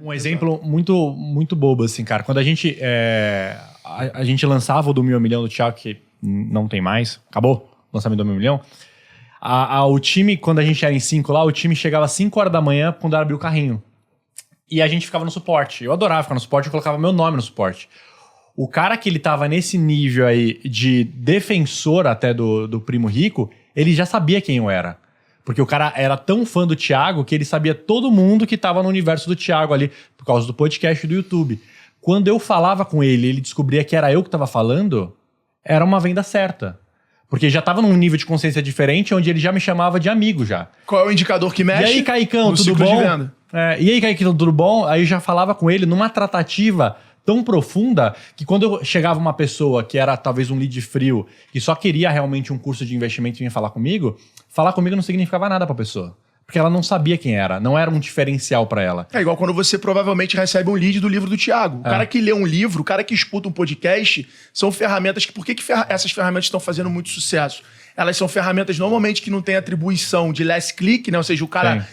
Um exemplo muito, muito bobo, assim, cara. Quando a gente lançava o do 1.000 milhão do Thiago, que não tem mais, acabou o lançamento do 1.000 milhão, o time, quando a gente era em 5 lá, o time chegava às 5 horas da manhã quando era abrir o carrinho. E a gente ficava no suporte. Eu adorava ficar no suporte, eu colocava meu nome no suporte. O cara que ele tava nesse nível aí de defensor até do Primo Rico, ele já sabia quem eu era. Porque o cara era tão fã do Thiago que ele sabia todo mundo que tava no universo do Thiago ali, por causa do podcast e do YouTube. Quando eu falava com ele, ele descobria que era eu que tava falando, era uma venda certa. Porque já tava num nível de consciência diferente, onde ele já me chamava de amigo já. Qual é o indicador que mexe? E aí, Caicão, tudo bom? E aí, Caicão, tudo bom? Aí eu já falava com ele numa tratativa tão profunda que quando eu chegava uma pessoa que era talvez um lead frio, que só queria realmente um curso de investimento e vinha falar comigo não significava nada pra pessoa. Porque ela não sabia quem era, não era um diferencial pra ela. É igual quando você provavelmente recebe um lead do livro do Thiago. O cara que lê um livro, o cara que escuta um podcast, são ferramentas que... Por que essas ferramentas estão fazendo muito sucesso? Elas são ferramentas normalmente que não têm atribuição de last click, né? Ou seja, o cara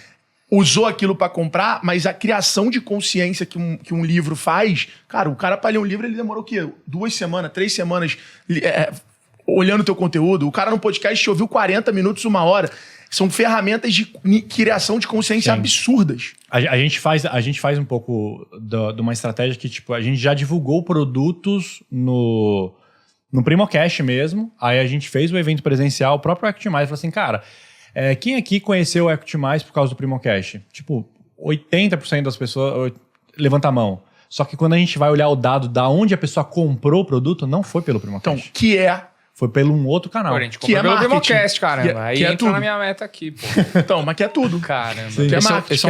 usou aquilo pra comprar, mas a criação de consciência que um livro faz... Cara, o cara pra ler um livro, ele demorou o quê? 2 semanas, 3 semanas... olhando o teu conteúdo. O cara no podcast te ouviu 40 minutos, 1 hora. São ferramentas de criação de consciência absurdas. A gente faz um pouco de uma estratégia que, tipo, a gente já divulgou produtos no Primocast mesmo. Aí a gente fez o evento presencial, o próprio Equity Mais, falou assim, cara, quem aqui conheceu o Equity Mais por causa do Primocast? Tipo, 80% das pessoas levanta a mão. Só que quando a gente vai olhar o dado da onde a pessoa comprou o produto, não foi pelo Primocast. Então, foi pelo um outro canal. Pô, a gente comprou pelo Primocast, caramba. Aí entra tudo na minha meta aqui, pô. Então, mas que é tudo. Caramba. Que é marketing,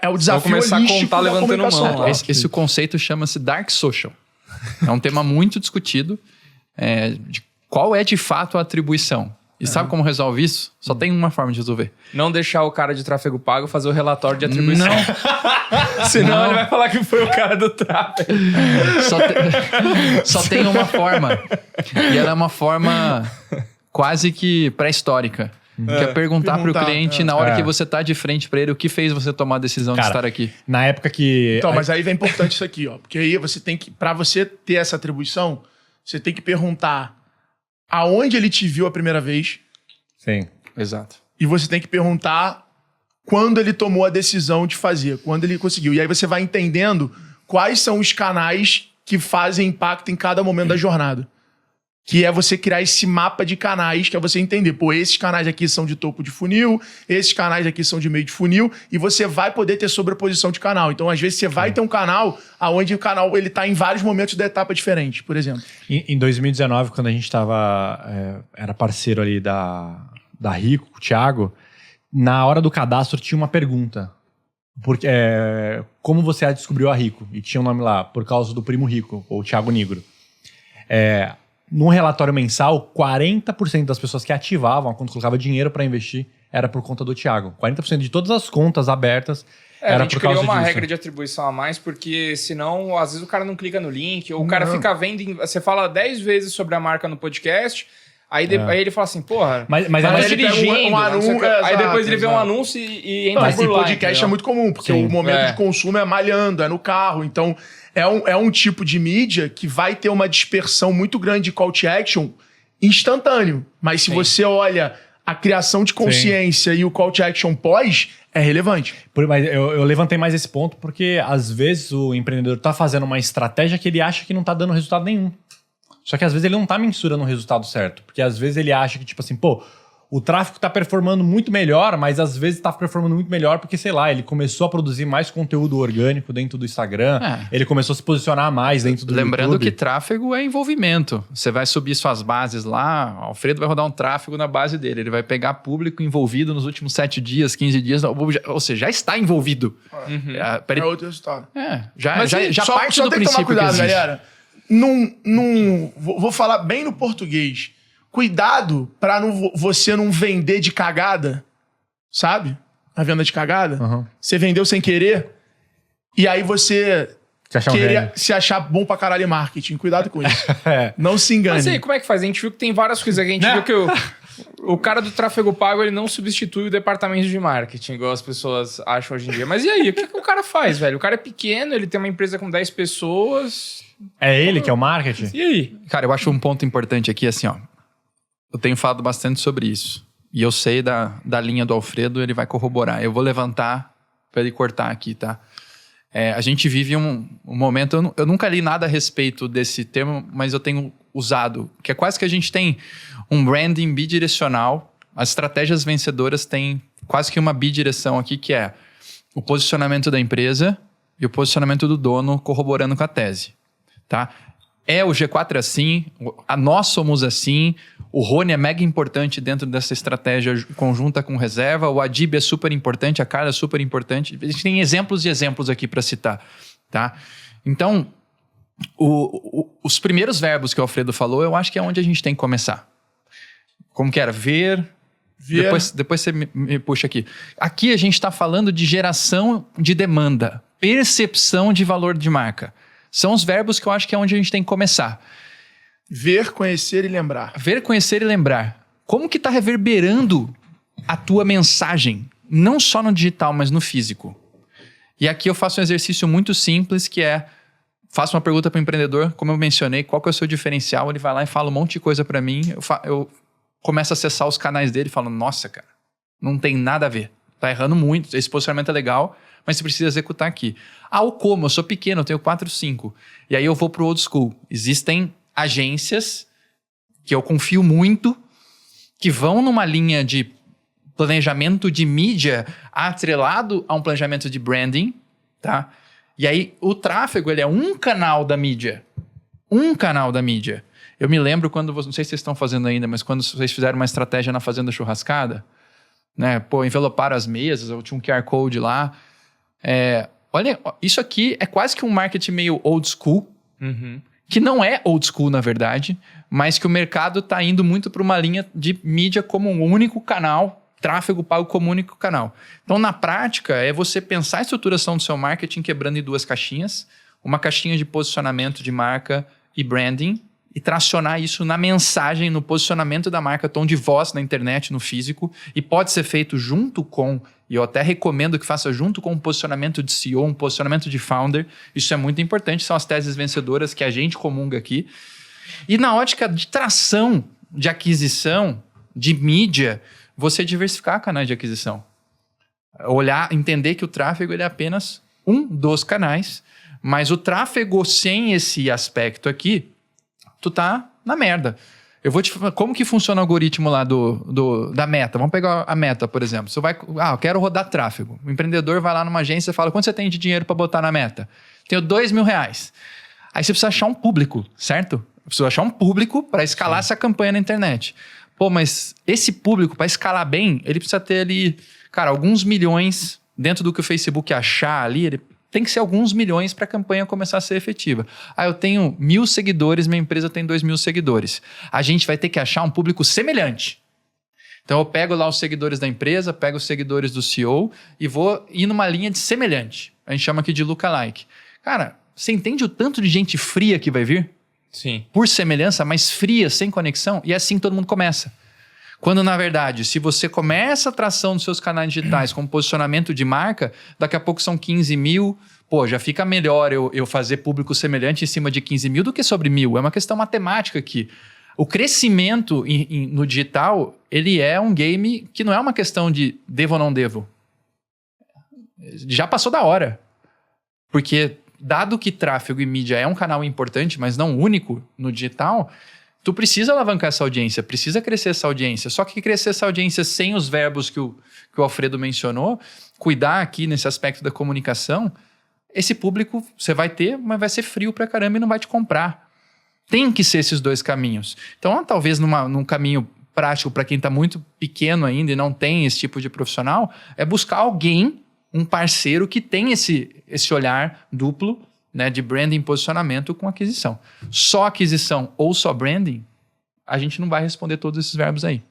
é o desafio Vou começar a holístico contar da levantando comunicação. mão lá. Esse conceito chama-se Dark Social. É um tema muito discutido. De qual é de fato a atribuição? E sabe como resolve isso? Só tem uma forma de resolver. Não deixar o cara de tráfego pago fazer o relatório de atribuição. Não. Senão ele vai falar que foi o cara do tráfego. Só tem uma forma. E ela é uma forma quase que pré-histórica. Que é perguntar para o cliente na hora que você tá de frente para ele o que fez você tomar a decisão de estar aqui. Na época que... Então, mas aí vem importante isso aqui, ó. Porque aí você tem que... Para você ter essa atribuição, você tem que perguntar aonde ele te viu a primeira vez. Sim. Exato. E você tem que perguntar quando ele tomou a decisão de fazer, quando ele conseguiu. E aí você vai entendendo quais são os canais que fazem impacto em cada momento da jornada. Que é você criar esse mapa de canais, que é você entender, pô, esses canais aqui são de topo de funil, esses canais aqui são de meio de funil, e você vai poder ter sobreposição de canal. Então, às vezes, você vai ter um canal onde o canal ele tá em vários momentos da etapa diferente, por exemplo. Em 2019, quando a gente era parceiro ali da Rico, o Thiago, na hora do cadastro tinha uma pergunta. Porque, como você descobriu a Rico? E tinha um nome lá, por causa do Primo Rico, ou Thiago Nigro. No relatório mensal, 40% das pessoas que ativavam quando colocava dinheiro para investir era por conta do Thiago. 40% de todas as contas abertas era por causa disso. A gente criou uma regra de atribuição a mais, porque senão, às vezes o cara não clica no link, ou o cara fica vendo... Você fala 10 vezes sobre a marca no podcast... Aí ele fala assim, porra... Mas ele pega um anúncio... Aí depois ele vê um anúncio e entra por lá. Podcast entendeu? É muito comum, porque o momento de consumo é malhando, é no carro. Então, é um tipo de mídia que vai ter uma dispersão muito grande de call to action instantâneo. Mas se você olha a criação de consciência e o call to action pós, é relevante. Mas eu levantei mais esse ponto porque, às vezes, o empreendedor tá fazendo uma estratégia que ele acha que não tá dando resultado nenhum. Só que às vezes ele não tá mensurando o resultado certo. Porque às vezes ele acha que, tipo assim, pô, o tráfego tá performando muito melhor, mas às vezes tá performando muito melhor porque, sei lá, ele começou a produzir mais conteúdo orgânico dentro do Instagram, ele começou a se posicionar mais dentro do Lembrando YouTube. Que tráfego é envolvimento. Você vai subir suas bases lá, o Alfredo vai rodar um tráfego na base dele, ele vai pegar público envolvido nos últimos 7 dias, 15 dias, ou seja, já está envolvido. É outra história. Já parte do princípio tem que tomar cuidado, que existe. galera. Vou falar bem no português. Cuidado pra você não vender de cagada, sabe? A venda de cagada. Você vendeu sem querer e aí você queria se achar bom pra caralho em marketing. Cuidado com isso. Não se engane. Mas aí, como é que faz? A gente viu que tem várias coisas. A gente viu que O cara do tráfego pago, ele não substitui o departamento de marketing, igual as pessoas acham hoje em dia. Mas e aí, o que o cara faz, velho? O cara é pequeno, ele tem uma empresa com 10 pessoas... É ele que é o marketing? E aí? Cara, eu acho um ponto importante aqui, assim, ó. Eu tenho falado bastante sobre isso. E eu sei da linha do Alfredo, ele vai corroborar. Eu vou levantar para ele cortar aqui, tá? A gente vive um momento... Eu nunca li nada a respeito desse termo, mas eu tenho usado. Que é quase que a gente tem um branding bidirecional. As estratégias vencedoras têm quase que uma bidireção aqui, que é o posicionamento da empresa e o posicionamento do dono corroborando com a tese. Tá? O G4 assim, nós somos assim, o Rony é mega importante dentro dessa estratégia conjunta com reserva, o Adib é super importante, a Carla é super importante. A gente tem exemplos e exemplos aqui para citar. Tá? Então, os primeiros verbos que o Alfredo falou, eu acho que é onde a gente tem que começar. Como que era? Ver. Depois você me puxa aqui. Aqui a gente está falando de geração de demanda, percepção de valor de marca. São os verbos que eu acho que é onde a gente tem que começar. Ver, conhecer e lembrar. Ver, conhecer e lembrar. Como que está reverberando a tua mensagem? Não só no digital, mas no físico. E aqui eu faço um exercício muito simples, que é... Faço uma pergunta para o empreendedor, como eu mencionei, qual que é o seu diferencial? Ele vai lá e fala um monte de coisa para mim. Eu começo a acessar os canais dele e falo, nossa, cara, não tem nada a ver. Tá errando muito, esse posicionamento é legal, mas você precisa executar aqui. O como? Eu sou pequeno, eu tenho 4, 5. E aí eu vou pro old school. Existem agências que eu confio muito, que vão numa linha de planejamento de mídia atrelado a um planejamento de branding, tá? E aí o tráfego, ele é um canal da mídia. Um canal da mídia. Eu me lembro quando, não sei se vocês estão fazendo ainda, mas quando vocês fizeram uma estratégia na Fazenda Churrascada, né? Enveloparam as mesas, eu tinha um QR Code lá. Olha, isso aqui é quase que um marketing meio old school, que não é old school, na verdade, mas que o mercado está indo muito para uma linha de mídia como um único canal, tráfego pago como único canal. Então, na prática, é você pensar a estruturação do seu marketing quebrando em 2 caixinhas, uma caixinha de posicionamento de marca e branding, e tracionar isso na mensagem, no posicionamento da marca, tom de voz na internet, no físico, e pode ser feito junto com, e eu até recomendo que faça junto com um posicionamento de CEO, um posicionamento de founder. Isso é muito importante, são as teses vencedoras que a gente comunga aqui. E na ótica de tração, de aquisição, de mídia, você diversificar canais de aquisição. Olhar, entender que o tráfego ele é apenas um dos canais, mas o tráfego sem esse aspecto aqui, tu tá na merda. Eu vou te falar como que funciona o algoritmo lá da Meta. Vamos pegar a Meta, por exemplo. Você vai, eu quero rodar tráfego. O empreendedor vai lá numa agência e fala, quanto você tem de dinheiro para botar na Meta? Tenho R$2.000. Aí você precisa achar um público, certo? Precisa achar um público para escalar essa campanha na internet. Mas esse público, para escalar bem, ele precisa ter ali, cara, alguns milhões dentro do que o Facebook achar ali, ele tem que ser alguns milhões para a campanha começar a ser efetiva. Eu tenho 1.000 seguidores, minha empresa tem 2.000 seguidores. A gente vai ter que achar um público semelhante. Então eu pego lá os seguidores da empresa, pego os seguidores do CEO e vou ir numa linha de semelhante. A gente chama aqui de lookalike. Cara, você entende o tanto de gente fria que vai vir? Sim. Por semelhança, mas fria, sem conexão, e assim todo mundo começa. Quando, na verdade, se você começa a tração dos seus canais digitais com posicionamento de marca, daqui a pouco são 15 mil, já fica melhor eu fazer público semelhante em cima de 15 mil do que sobre 1.000. É uma questão matemática aqui. O crescimento no digital, ele é um game que não é uma questão de devo ou não devo. Já passou da hora. Porque, dado que tráfego e mídia é um canal importante, mas não único no digital, tu precisa alavancar essa audiência, precisa crescer essa audiência. Só que crescer essa audiência sem os verbos que o Alfredo mencionou, cuidar aqui nesse aspecto da comunicação, esse público você vai ter, mas vai ser frio pra caramba e não vai te comprar. Tem que ser esses 2 caminhos. Então, talvez num caminho prático para quem está muito pequeno ainda e não tem esse tipo de profissional, é buscar alguém, um parceiro que tem esse olhar duplo, né, de branding e posicionamento com aquisição. Só aquisição ou só branding, a gente não vai responder todos esses verbos aí.